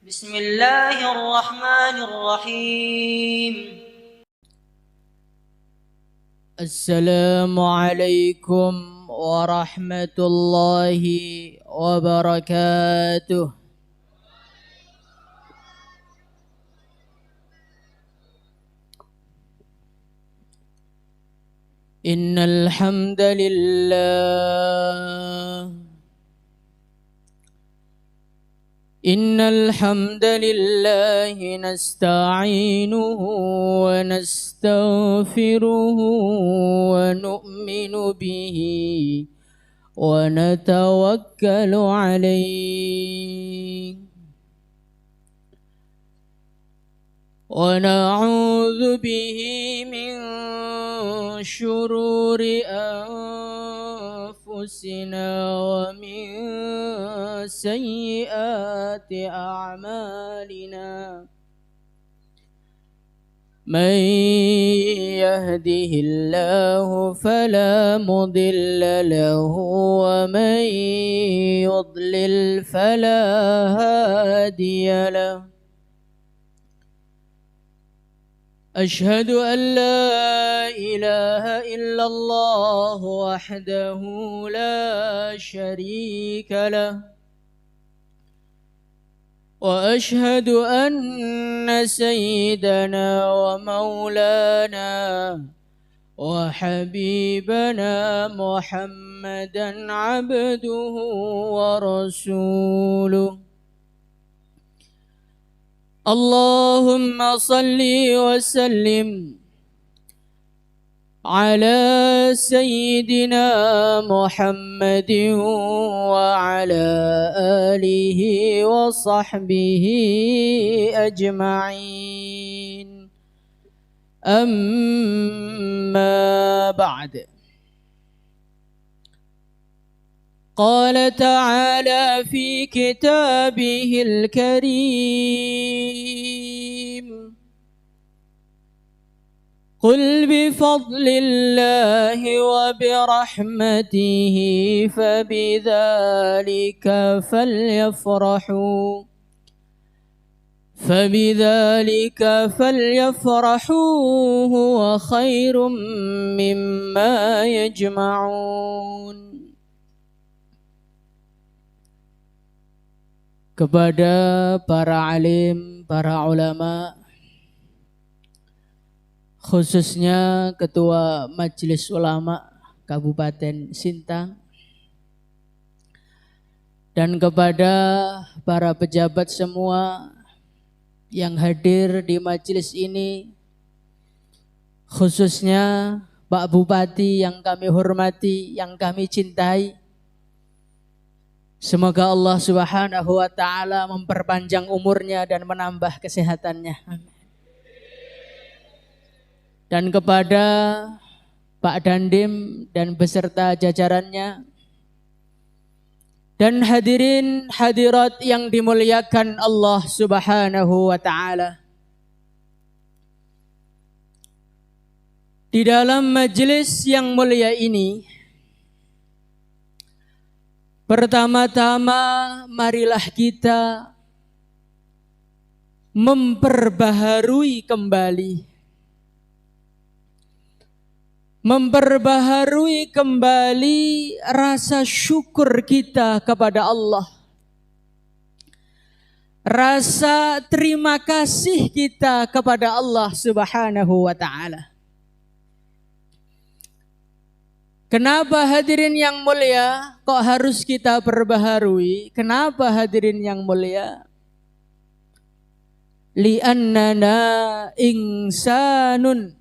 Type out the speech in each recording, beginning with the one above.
بسم الله الرحمن الرحيم. السلام عليكم ورحمة الله وبركاته. إن الحمد لله نستعينه ونستغفره ونؤمن به ونتوكل عليه ونعوذ به من شرور أنفسنا ومن سيئات أعمالنا. من يهده الله فلا مضل له ومن يضلل فلا هادي له. أشهد أن لا إله إلا الله وحده لا شريك له وأشهد أن سيدنا ومولانا وحبيبنا محمدا عبده ورسوله. اللهم صل وسلم على سيدنا محمد وعلى آله وصحبه أجمعين. أما بعد، قال تعالى في كتابه الكريم: قل بفضل الله وبرحمته فبذلك فليفرحوا هو خير مما يجمعون. Kepada para alim, para ulama, khususnya Ketua Majelis Ulama Kabupaten Sintang, dan kepada para pejabat semua yang hadir di majelis ini, khususnya Pak Bupati yang kami hormati, yang kami cintai. Semoga Allah Subhanahu wa ta'ala memperpanjang umurnya dan menambah kesehatannya. Dan kepada Pak Dandim dan beserta jajarannya, dan hadirin hadirat yang dimuliakan Allah Subhanahu wa ta'ala. Di dalam majelis yang mulia ini, pertama-tama marilah kita memperbaharui kembali rasa syukur kita kepada Allah. Rasa terima kasih kita kepada Allah Subhanahu wa ta'ala. Kenapa hadirin yang mulia kok harus kita perbaharui? Kenapa hadirin yang mulia? Li'annana insanun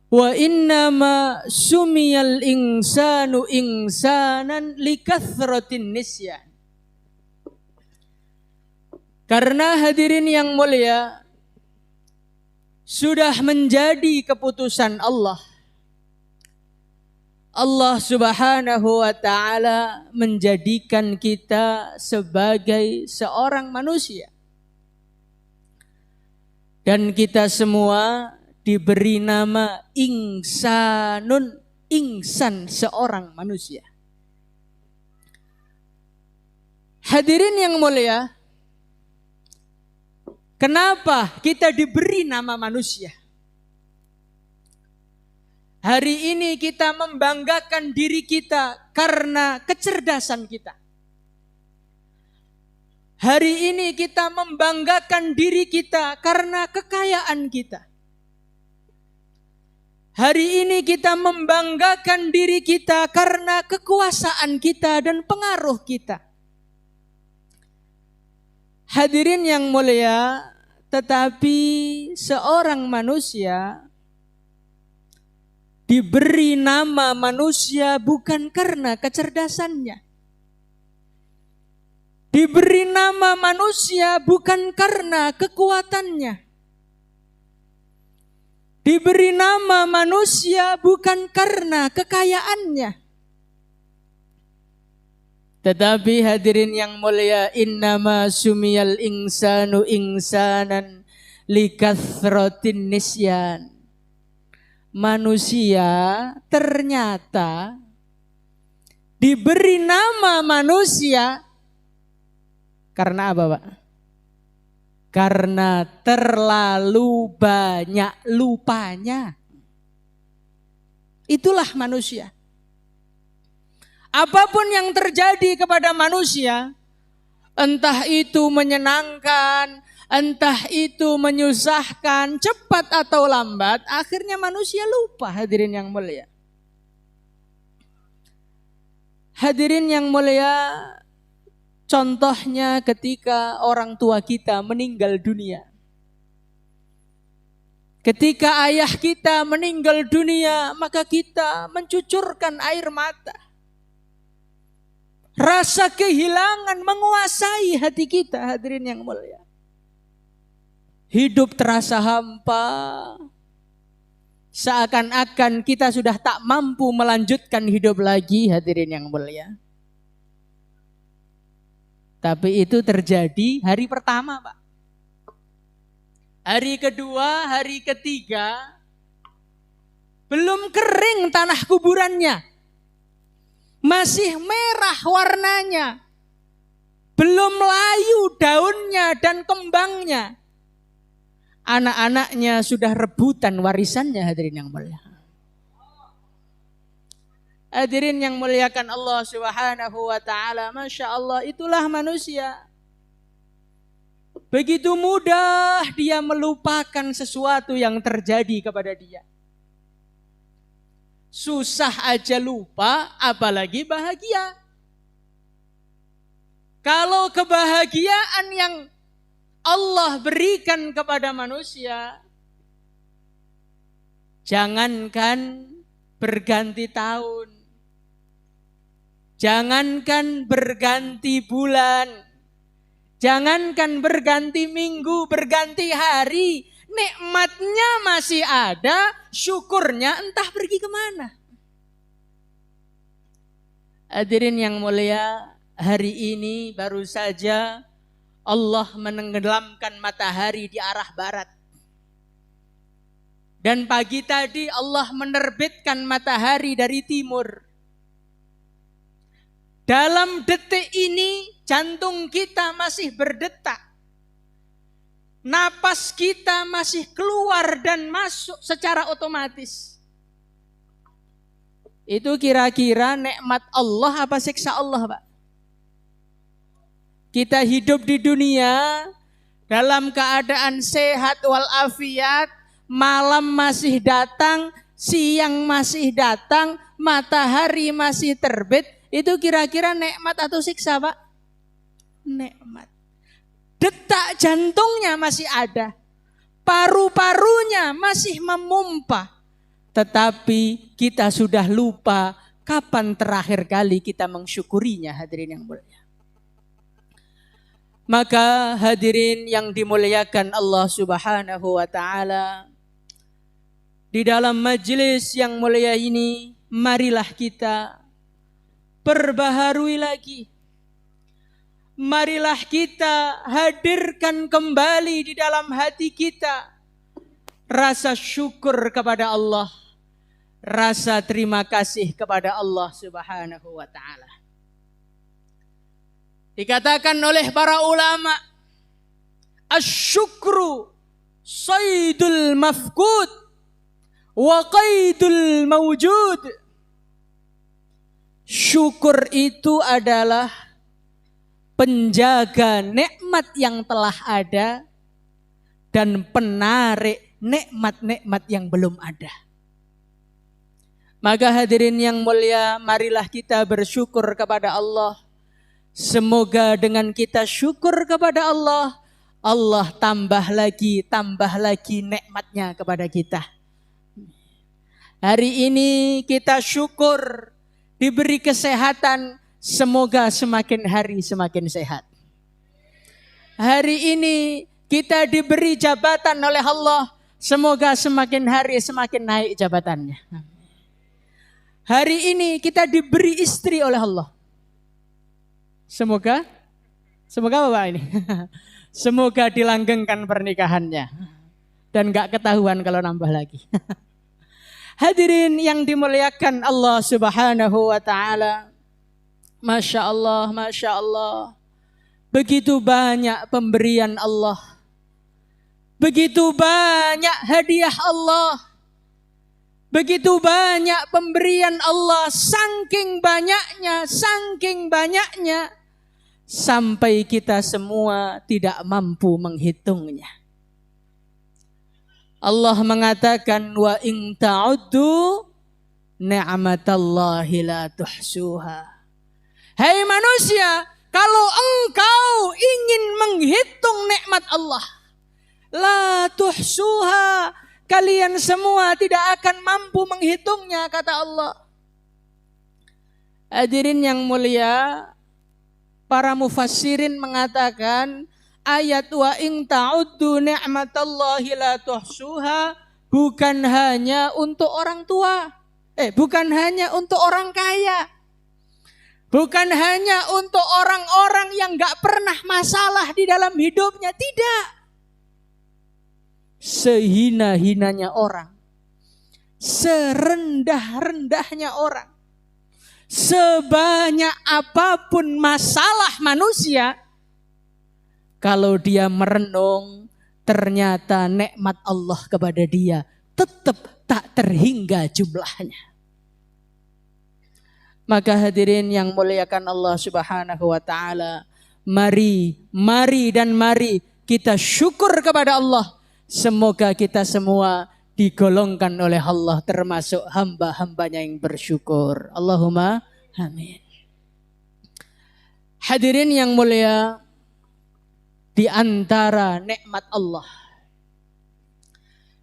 wa innama sumiyal insanu insanan likathratin nisyan. Karena hadirin yang mulia, sudah menjadi keputusan Allah Subhanahu wa ta'ala menjadikan kita sebagai seorang manusia. Dan kita semua diberi nama insanun, insan, seorang manusia. Hadirin yang mulia, Kenapa kita diberi nama manusia? Hari ini kita membanggakan diri kita karena kecerdasan kita. Hari ini kita membanggakan diri kita karena kekayaan kita. Hari ini kita membanggakan diri kita karena kekuasaan kita dan pengaruh kita. Hadirin yang mulia, tetapi seorang manusia diberi nama manusia bukan karena kecerdasannya. Diberi nama manusia bukan karena kekuatannya. Diberi nama manusia bukan karena kekayaannya. Tetapi hadirin yang mulia, innama sumiyal insanu insanan likathrotin nisyan. Manusia ternyata diberi nama manusia karena apa, Pak? Karena terlalu banyak lupanya. Itulah manusia. Apapun yang terjadi kepada manusia, entah itu menyenangkan, entah itu menyusahkan, cepat atau lambat, akhirnya manusia lupa, hadirin yang mulia. Hadirin yang mulia, contohnya ketika orang tua kita meninggal dunia. Ketika ayah kita meninggal dunia, maka kita mencucurkan air mata. Rasa kehilangan menguasai hati kita, hadirin yang mulia. Hidup terasa hampa. Seakan-akan kita sudah tak mampu melanjutkan hidup lagi, hadirin yang mulia. Tapi itu terjadi hari pertama, Pak. Hari kedua, hari ketiga, belum kering tanah kuburannya. Masih merah warnanya. Belum layu daunnya dan kembangnya. Anak-anaknya sudah rebutan warisannya, hadirin yang mulia. Hadirin yang muliakan Allah Subhanahu wa ta'ala. Masya Allah, itulah manusia. Begitu mudah dia melupakan sesuatu yang terjadi kepada dia. Susah aja lupa, apalagi bahagia. Kalau kebahagiaan yang Allah berikan kepada manusia, jangankan berganti tahun, jangankan berganti bulan, jangankan berganti minggu, berganti hari, nikmatnya masih ada, syukurnya entah pergi kemana. Hadirin yang mulia, hari ini baru saja Allah menenggelamkan matahari di arah barat. Dan pagi tadi Allah menerbitkan matahari dari timur. Dalam detik ini jantung kita masih berdetak. Napas kita masih keluar dan masuk secara otomatis. Itu kira-kira nikmat Allah apa siksa Allah, Pak? Kita hidup di dunia dalam keadaan sehat walafiat, malam masih datang, siang masih datang, matahari masih terbit. Itu kira-kira nikmat atau siksa, Pak? Nikmat. Detak jantungnya masih ada, paru-parunya masih memompa. Tetapi kita sudah lupa kapan terakhir kali kita mensyukurinya, hadirin yang mulia. Maka hadirin yang dimuliakan Allah Subhanahu wa ta'ala, di dalam majelis yang mulia ini, marilah kita perbaharui lagi. Marilah kita hadirkan kembali di dalam hati kita rasa syukur kepada Allah, rasa terima kasih kepada Allah Subhanahu wa ta'ala. Dikatakan oleh para ulama, Asyukru saydul mafqud wa qaidul mawjud. Syukur itu adalah penjaga nikmat yang telah ada dan penarik nikmat-nikmat yang belum ada. Maka hadirin yang mulia, marilah kita bersyukur kepada Allah. Semoga dengan kita syukur kepada Allah, Allah tambah lagi nikmatnya kepada kita. Hari ini kita syukur diberi kesehatan, semoga semakin hari semakin sehat. Hari ini kita diberi jabatan oleh Allah, semoga semakin hari semakin naik jabatannya. Hari ini kita diberi istri oleh Allah. Semoga apa Pak ini? Semoga dilanggengkan pernikahannya. Dan gak ketahuan kalau nambah lagi. Hadirin yang dimuliakan Allah Subhanahu wa ta'ala. Masya Allah, Masya Allah. Begitu banyak pemberian Allah. Begitu banyak hadiah Allah. Begitu banyak pemberian Allah, saking banyaknya, sampai kita semua tidak mampu menghitungnya. Allah mengatakan, wa in ta'uddu ni'matallahi la tuhsuha. Hai manusia, kalau engkau ingin menghitung nikmat Allah, la tuhsuha, kalian semua tidak akan mampu menghitungnya, kata Allah. Hadirin yang mulia, para mufassirin mengatakan ayat wa in ta'uddu ni'matallahi la tuhsuha bukan hanya untuk orang tua, bukan hanya untuk orang kaya, bukan hanya untuk orang-orang yang gak pernah masalah di dalam hidupnya, tidak. Sehina-hinanya orang, serendah-rendahnya orang, sebanyak apapun masalah manusia, kalau dia merenung, ternyata nikmat Allah kepada dia tetap tak terhingga jumlahnya. Maka hadirin yang muliakan Allah Subhanahu wa ta'ala, mari kita syukur kepada Allah. Semoga kita semua digolongkan oleh Allah termasuk hamba-hambanya yang bersyukur. Allahumma amin. Hadirin yang mulia, di antara nikmat Allah,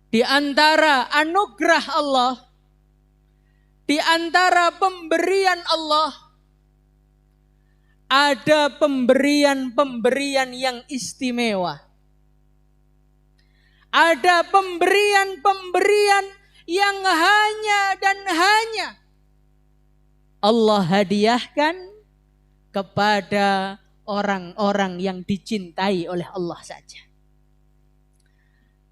di antara anugerah Allah, di antara pemberian Allah, ada pemberian-pemberian yang istimewa. Ada pemberian-pemberian yang hanya dan hanya Allah hadiahkan kepada orang-orang yang dicintai oleh Allah saja.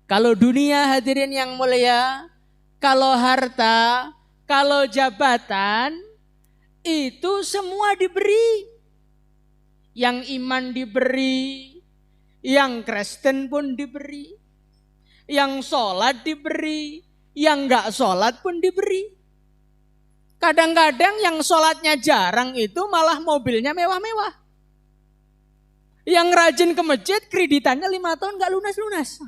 Kalau dunia, hadirin yang mulia, kalau harta, kalau jabatan, itu semua diberi. Yang iman diberi, yang Kristen pun diberi. Yang sholat diberi, yang gak sholat pun diberi. Kadang-kadang yang sholatnya jarang itu malah mobilnya mewah-mewah. Yang rajin ke masjid kreditannya 5 tahun gak lunas-lunas.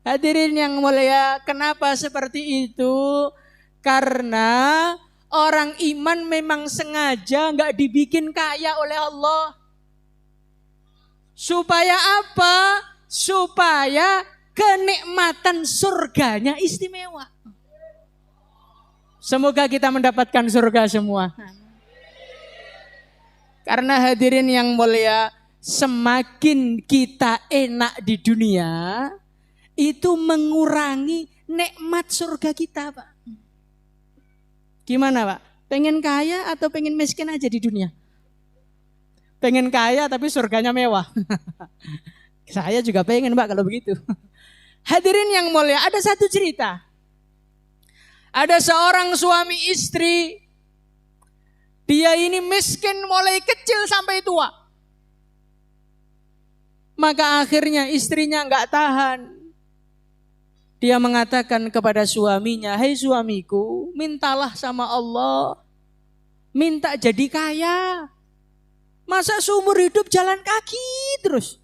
Hadirin yang mulia, kenapa seperti itu? Karena orang iman memang sengaja gak dibikin kaya oleh Allah. Supaya apa? Supaya kenikmatan surganya istimewa. Semoga kita mendapatkan surga semua. Karena hadirin yang mulia, semakin kita enak di dunia, itu mengurangi nikmat surga kita, Pak. Gimana, Pak? Pengen kaya atau pengen miskin aja di dunia? Pengen kaya tapi surganya mewah. Saya juga pengen, Pak, kalau begitu. Hadirin yang mulia, ada satu cerita. Ada seorang suami istri. Dia ini miskin mulai kecil sampai tua. Maka akhirnya istrinya nggak tahan. Dia mengatakan kepada suaminya, "Hai suamiku, mintalah sama Allah. Minta jadi kaya. Masa seumur hidup jalan kaki terus?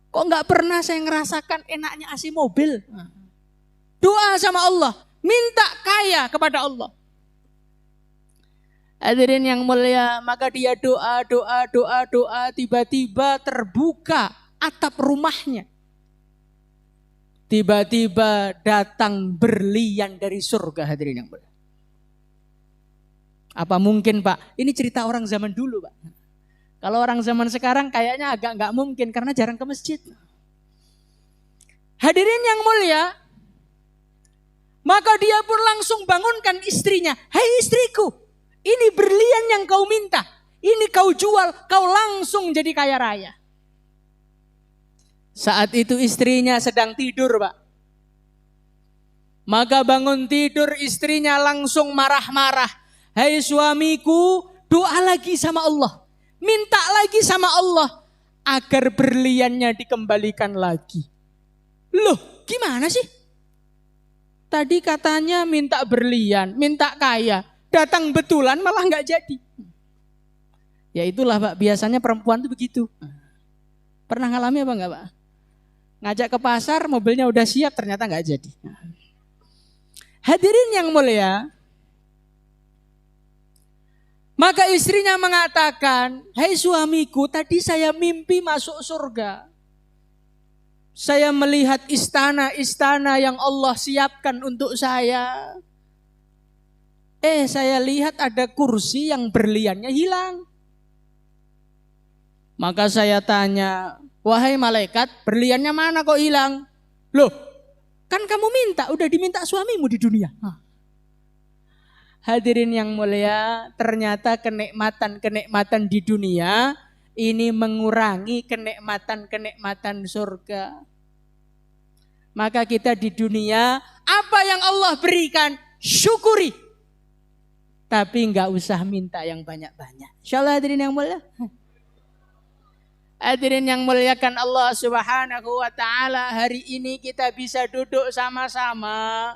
Kok nggak pernah saya ngerasakan enaknya AC mobil?" Doa sama Allah, minta kaya kepada Allah. Hadirin yang mulia, maka dia doa, tiba-tiba terbuka atap rumahnya. Tiba-tiba datang berlian dari surga, hadirin yang mulia. Apa mungkin, Pak? Ini cerita orang zaman dulu, Pak. Kalau orang zaman sekarang kayaknya agak nggak mungkin karena jarang ke masjid. Hadirin yang mulia, maka dia pun langsung bangunkan istrinya. "Hai istriku, ini berlian yang kau minta. Ini kau jual, kau langsung jadi kaya raya." Saat itu istrinya sedang tidur, Pak. Maka bangun tidur istrinya langsung marah-marah. "Hai suamiku, doa lagi sama Allah. Minta lagi sama Allah agar berliannya dikembalikan lagi." Loh, gimana sih? Tadi katanya minta berlian, minta kaya. Datang betulan malah nggak jadi. Ya itulah, Pak, biasanya perempuan tuh begitu. Pernah ngalami apa enggak, Pak? Ngajak ke pasar, mobilnya udah siap, ternyata nggak jadi. Hadirin yang mulia, maka istrinya mengatakan, "Hai suamiku, tadi saya mimpi masuk surga. Saya melihat istana-istana yang Allah siapkan untuk saya. Saya lihat ada kursi yang berliannya hilang. Maka saya tanya, 'Wahai malaikat, berliannya mana kok hilang?' 'Loh, kan kamu minta, udah diminta suamimu di dunia.'" Hadirin yang mulia, ternyata kenikmatan-kenikmatan di dunia ini mengurangi kenikmatan-kenikmatan surga. Maka kita di dunia, apa yang Allah berikan, syukuri. Tapi enggak usah minta yang banyak-banyak. Insyaallah hadirin yang mulia. Hadirin yang muliakan Allah Subhanahu wa taala, hari ini kita bisa duduk sama-sama.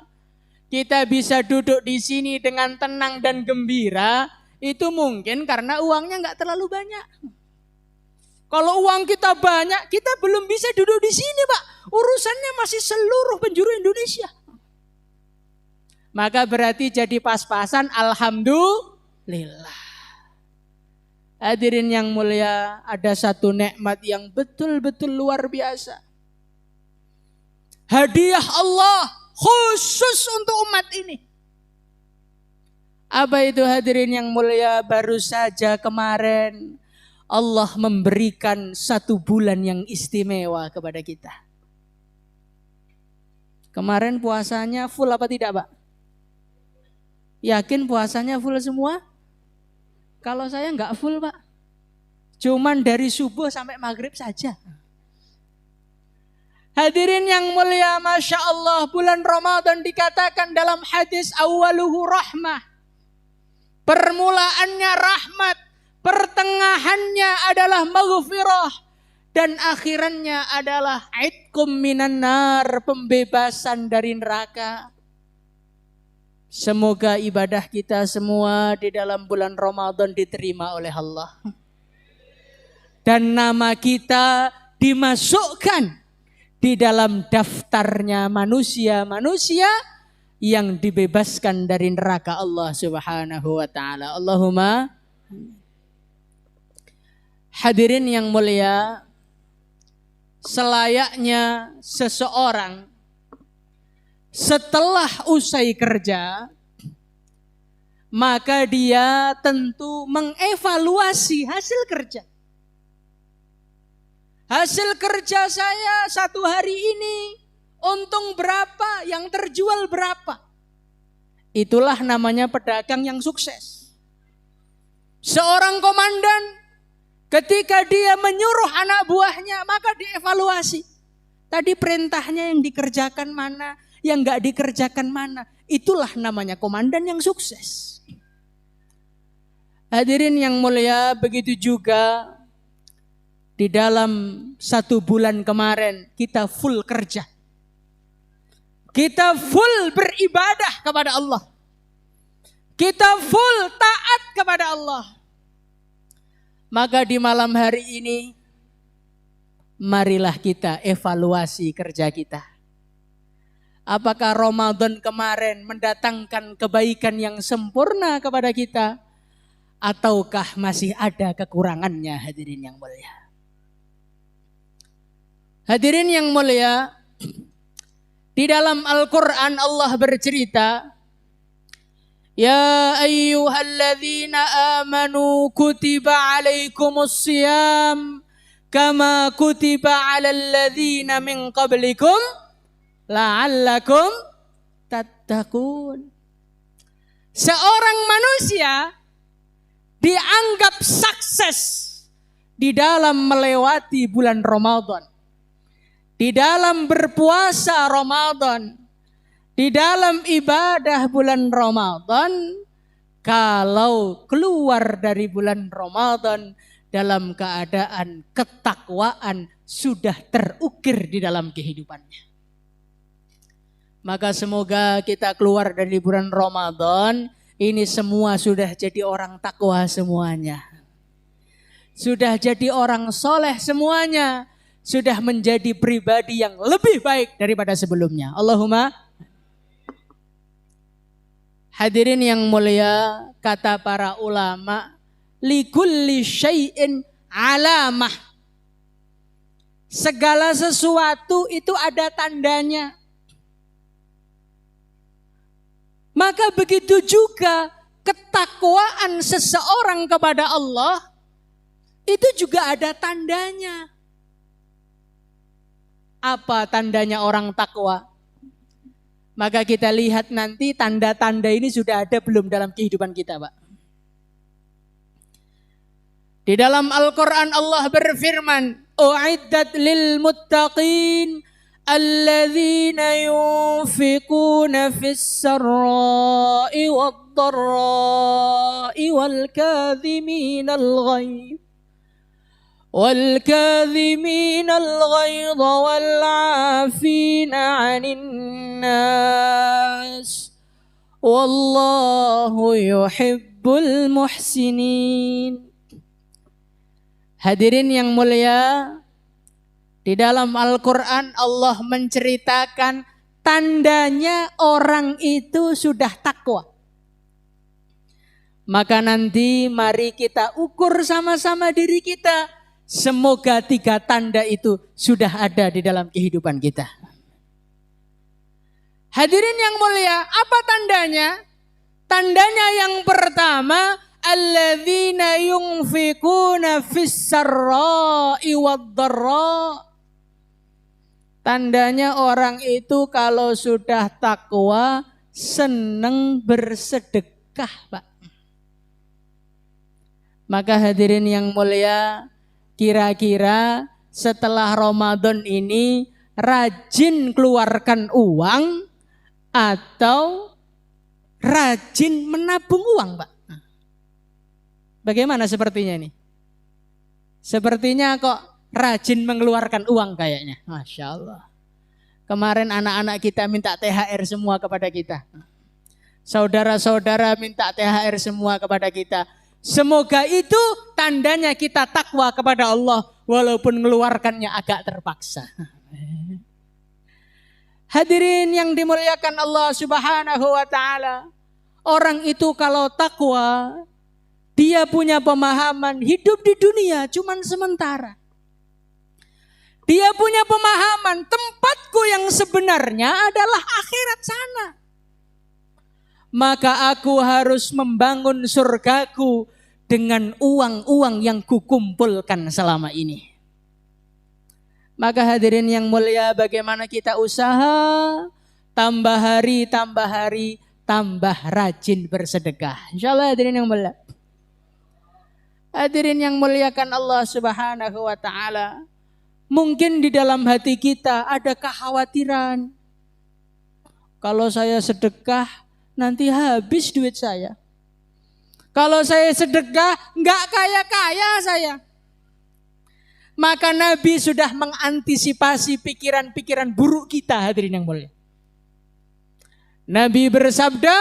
Kita bisa duduk di sini dengan tenang dan gembira, itu mungkin karena uangnya enggak terlalu banyak. Kalau uang kita banyak, kita belum bisa duduk di sini, Pak. Urusannya masih seluruh penjuru Indonesia. Maka berarti jadi pas-pasan, alhamdulillah. Hadirin yang mulia, ada satu nikmat yang betul-betul luar biasa. Hadiah Allah khusus untuk umat ini. Apa itu hadirin yang mulia? Baru saja kemarin Allah memberikan 1 bulan yang istimewa kepada kita. Kemarin puasanya full apa tidak, Pak? Yakin puasanya full semua? Kalau saya enggak full, Pak. Cuman dari subuh sampai maghrib saja. Hadirin yang mulia, Masya Allah, bulan Ramadan dikatakan dalam hadis awaluhu rahmah. Permulaannya rahmat, pertengahannya adalah maghfirah, dan akhirannya adalah aitkum minan nar, pembebasan dari neraka. Semoga ibadah kita semua di dalam bulan Ramadan diterima oleh Allah. Dan nama kita dimasukkan di dalam daftarnya manusia-manusia yang dibebaskan dari neraka Allah Subhanahu wa taala. Allahumma. Hadirin yang mulia, selayaknya seseorang setelah usai kerja, maka dia tentu mengevaluasi hasil kerja. Hasil kerja saya 1 hari ini, untung berapa, yang terjual berapa. Itulah namanya pedagang yang sukses. Seorang komandan ketika dia menyuruh anak buahnya, maka dievaluasi. Tadi perintahnya yang dikerjakan mana, yang gak dikerjakan mana. Itulah namanya komandan yang sukses. Hadirin yang mulia, begitu juga di dalam 1 bulan kemarin kita full kerja. Kita full beribadah kepada Allah. Kita full taat kepada Allah. Maka di malam hari ini, marilah kita evaluasi kerja kita. Apakah Ramadan kemarin mendatangkan kebaikan yang sempurna kepada kita? Ataukah masih ada kekurangannya, hadirin yang mulia? Hadirin yang mulia, di dalam Al-Quran Allah bercerita, Ya ayyuhalladzina amanu kutiba alaikumus siyam kama kutiba alal ladzina min qablikum la'allakum tattaqun. Seorang manusia dianggap sukses di dalam melewati bulan Ramadan, di dalam berpuasa Ramadan, di dalam ibadah bulan Ramadan, kalau keluar dari bulan Ramadan dalam keadaan ketakwaan sudah terukir di dalam kehidupannya. Maka semoga kita keluar dari bulan Ramadan, ini semua sudah jadi orang takwa semuanya. Sudah jadi orang soleh semuanya. Sudah menjadi pribadi yang lebih baik daripada sebelumnya. Allahumma. Hadirin yang mulia, kata para ulama, likulli syai'in alamah. Segala sesuatu itu ada tandanya. Maka begitu juga ketakwaan seseorang kepada Allah itu juga ada tandanya. Apa tandanya orang takwa? Maka kita lihat nanti tanda-tanda ini sudah ada belum dalam kehidupan kita, Pak. Di dalam Al-Quran Allah berfirman, U'iddat lil muttaqin alladzina yunfiquna fis sarra'i wad dharra'i wal kadhiminal ghaidh والكاظمين الغيظ والعافين عن الناس والله يحب المحسنين. Hadirin yang mulia, di dalam Al-Quran Allah menceritakan tandanya orang itu sudah takwa. Maka nanti mari kita ukur sama-sama diri kita. Semoga 3 tanda itu sudah ada di dalam kehidupan kita. Hadirin yang mulia, apa tandanya? Tandanya yang pertama, alladzina yunfikuna fis sarra'i wad dharra. Tandanya orang itu kalau sudah takwa senang bersedekah, Pak. Maka hadirin yang mulia, kira-kira setelah Ramadan ini rajin keluarkan uang atau rajin menabung uang, Pak? Bagaimana sepertinya ini? Sepertinya kok rajin mengeluarkan uang kayaknya. Masya Allah. Kemarin anak-anak kita minta THR semua kepada kita. Saudara-saudara minta THR semua kepada kita. Semoga itu tandanya kita takwa kepada Allah walaupun mengeluarkannya agak terpaksa. Hadirin yang dimuliakan Allah Subhanahu wa taala, orang itu kalau takwa, dia punya pemahaman hidup di dunia cuman sementara. Dia punya pemahaman tempatku yang sebenarnya adalah akhirat sana. Maka aku harus membangun surgaku dengan uang-uang yang kukumpulkan selama ini. Maka hadirin yang mulia, bagaimana kita usaha tambah hari, tambah rajin bersedekah. Insyaallah hadirin yang mulia. Hadirin yang muliakan Allah Subhanahu wa taala. Mungkin di dalam hati kita ada kekhawatiran. Kalau saya sedekah nanti habis duit saya. Kalau saya sedekah, enggak kaya-kaya saya. Maka Nabi sudah mengantisipasi pikiran-pikiran buruk kita, hadirin yang mulia. Nabi bersabda,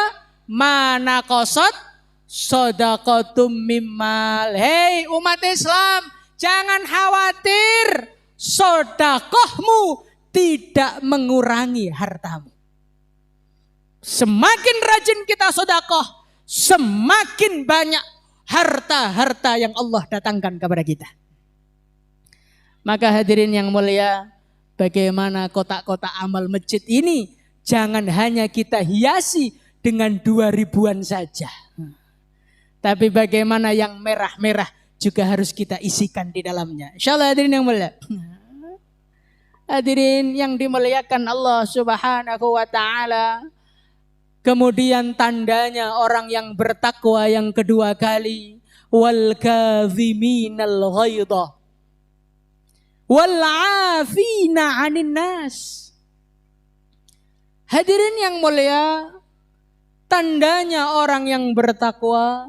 "Mana qasat shadaqatum mimmal." Hei umat Islam, jangan khawatir, sedekahmu tidak mengurangi hartamu. Semakin rajin kita sedekah, semakin banyak harta-harta yang Allah datangkan kepada kita. Maka hadirin yang mulia, bagaimana kotak-kotak amal masjid ini jangan hanya kita hiasi dengan 2000-an saja. Tapi bagaimana yang merah-merah juga harus kita isikan di dalamnya. Insyaallah hadirin yang mulia. Hadirin yang dimuliakan Allah Subhanahu wa taala. Kemudian tandanya orang yang bertakwa yang kedua kali, wal kaziminal ghaidha wal 'afina 'anil nas. Hadirin yang mulia, tandanya orang yang bertakwa,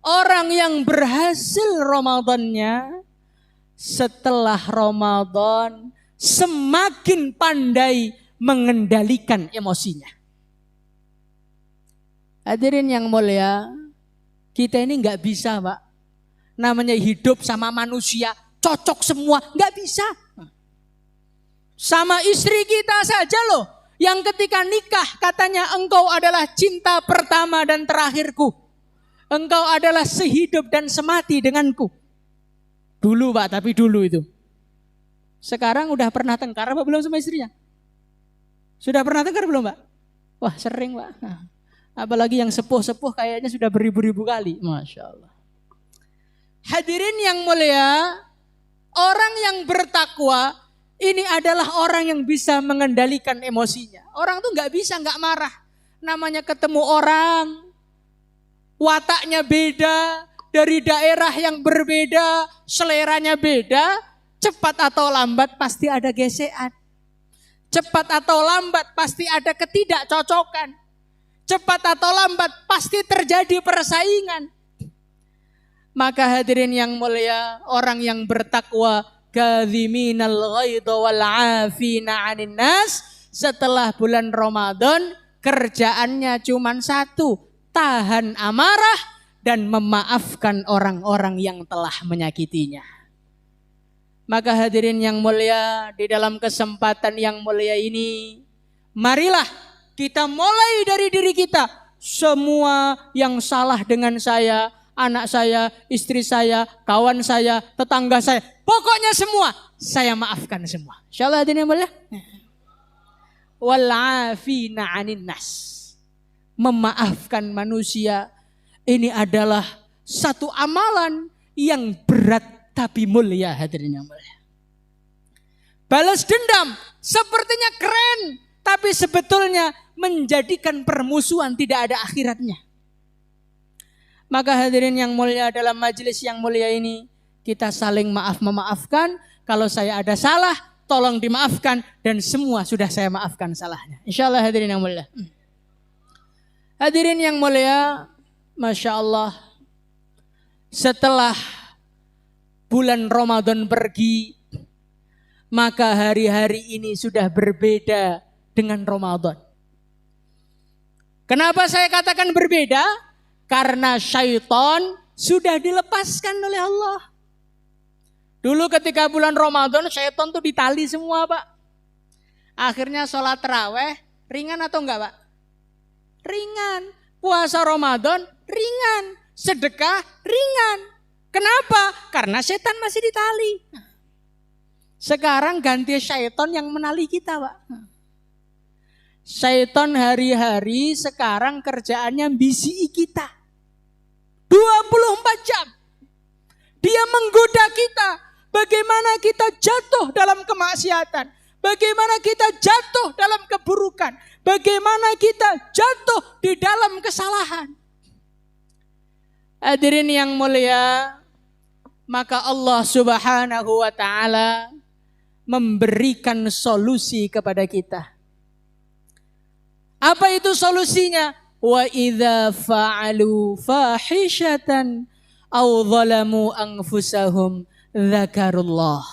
orang yang berhasil Ramadannya, setelah Ramadan semakin pandai mengendalikan emosinya. Hadirin yang mulia, kita ini nggak bisa, Pak. Namanya hidup sama manusia cocok semua, nggak bisa. Sama istri kita saja loh, yang ketika nikah katanya engkau adalah cinta pertama dan terakhirku. Engkau adalah sehidup dan semati denganku. Dulu Pak, tapi dulu itu. Sekarang udah pernah tengkar apa belum sama istrinya? Sudah pernah tengkar belum Pak? Wah sering Pak. Nah, apalagi yang sepuh-sepuh kayaknya sudah beribu-ribu kali. Masya Allah. Hadirin yang mulia, orang yang bertakwa ini adalah orang yang bisa mengendalikan emosinya. Orang tuh nggak bisa nggak marah. Namanya ketemu orang, wataknya beda, dari daerah yang berbeda, seleranya beda, cepat atau lambat pasti ada gesekan. Cepat atau lambat pasti ada ketidakcocokan. Cepat atau lambat pasti terjadi persaingan. Maka hadirin yang mulia, orang yang bertakwa, kadziminal ghaidha wal 'afina 'anil nas, setelah bulan Ramadan kerjaannya cuma satu, tahan amarah dan memaafkan orang-orang yang telah menyakitinya. Maka hadirin yang mulia, di dalam kesempatan yang mulia ini, marilah kita mulai dari diri kita. Semua yang salah dengan saya, anak saya, istri saya, kawan saya, tetangga saya, pokoknya semua saya maafkan semua. Insyaallah hadirin yang mulia. Wal 'afina 'anil nas. Memaafkan manusia ini adalah satu amalan yang berat tapi mulia, hadirin yang mulia. Balas dendam sepertinya keren, tapi sebetulnya menjadikan permusuhan tidak ada akhiratnya. Maka hadirin yang mulia, dalam majelis yang mulia ini kita saling memaafkan. Kalau saya ada salah, tolong dimaafkan, dan semua sudah saya maafkan salahnya. Insyaallah hadirin yang mulia. Hadirin yang mulia, Masya Allah, setelah bulan Ramadan pergi, maka hari-hari ini sudah berbeda dengan Ramadan. Kenapa saya katakan berbeda? Karena syaitan sudah dilepaskan oleh Allah. Dulu ketika bulan Ramadan, syaitan tuh ditali semua Pak. Akhirnya sholat tarawih, ringan atau enggak Pak? Ringan. Puasa Ramadan, ringan. Sedekah, ringan. Kenapa? Karena setan masih ditali. Sekarang ganti syaitan yang menali kita Pak. Syaitan hari-hari sekarang kerjaannya bisi kita. 24 jam. Dia menggoda kita. Bagaimana kita jatuh dalam kemaksiatan. Bagaimana kita jatuh dalam keburukan. Bagaimana kita jatuh di dalam kesalahan. Hadirin yang mulia, maka Allah Subhanahu wa taala memberikan solusi kepada kita. Apa itu solusinya? Wa idza fa'alu fahishatan aw zalamu anfusahum dzakarullah.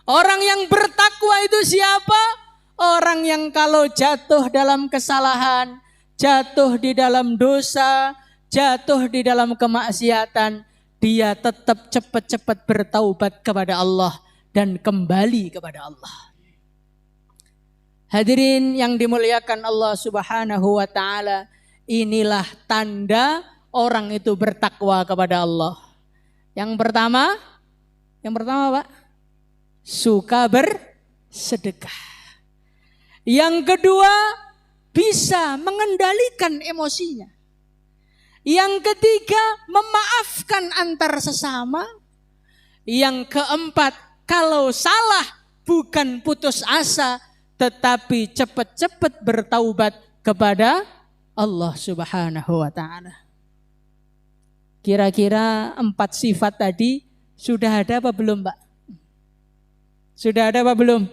Orang yang bertakwa itu siapa? Orang yang kalau jatuh dalam kesalahan, jatuh di dalam dosa, jatuh di dalam kemaksiatan, dia tetap cepat-cepat bertaubat kepada Allah dan kembali kepada Allah. Hadirin yang dimuliakan Allah Subhanahu wa taala, inilah tanda orang itu bertakwa kepada Allah. Yang pertama Pak, suka bersedekah. Yang kedua, bisa mengendalikan emosinya. Yang ketiga, memaafkan antar sesama. Yang keempat, kalau salah bukan putus asa, tetapi cepat-cepat bertaubat kepada Allah Subhanahu wa taala. Kira-kira 4 sifat tadi sudah ada apa belum, Pak? Sudah ada apa belum?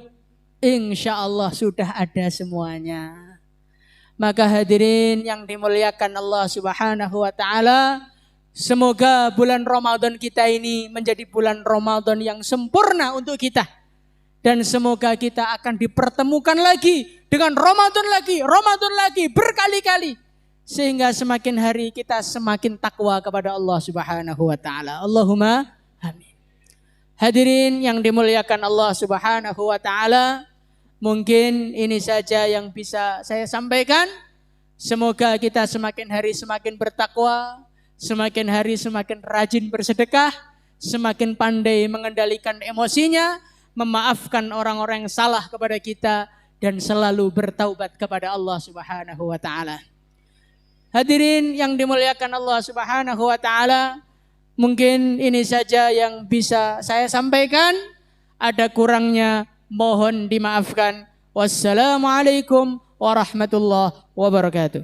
Insya Allah sudah ada semuanya. Maka hadirin yang dimuliakan Allah Subhanahu wa taala, semoga bulan Ramadan kita ini menjadi bulan Ramadan yang sempurna untuk kita. Dan semoga kita akan dipertemukan lagi dengan Ramadan lagi berkali-kali. Sehingga semakin hari kita semakin takwa kepada Allah Subhanahu wa taala. Allahumma amin. Hadirin yang dimuliakan Allah Subhanahu wa taala, mungkin ini saja yang bisa saya sampaikan. Semoga kita semakin hari semakin bertakwa, semakin hari semakin rajin bersedekah, semakin pandai mengendalikan emosinya, memaafkan orang-orang yang salah kepada kita, dan selalu bertaubat kepada Allah Subhanahu wa taala. Hadirin yang dimuliakan Allah Subhanahu wa taala, mungkin ini saja yang bisa saya sampaikan. Ada kurangnya mohon dimaafkan. Wassalamualaikum warahmatullahi wabarakatuh.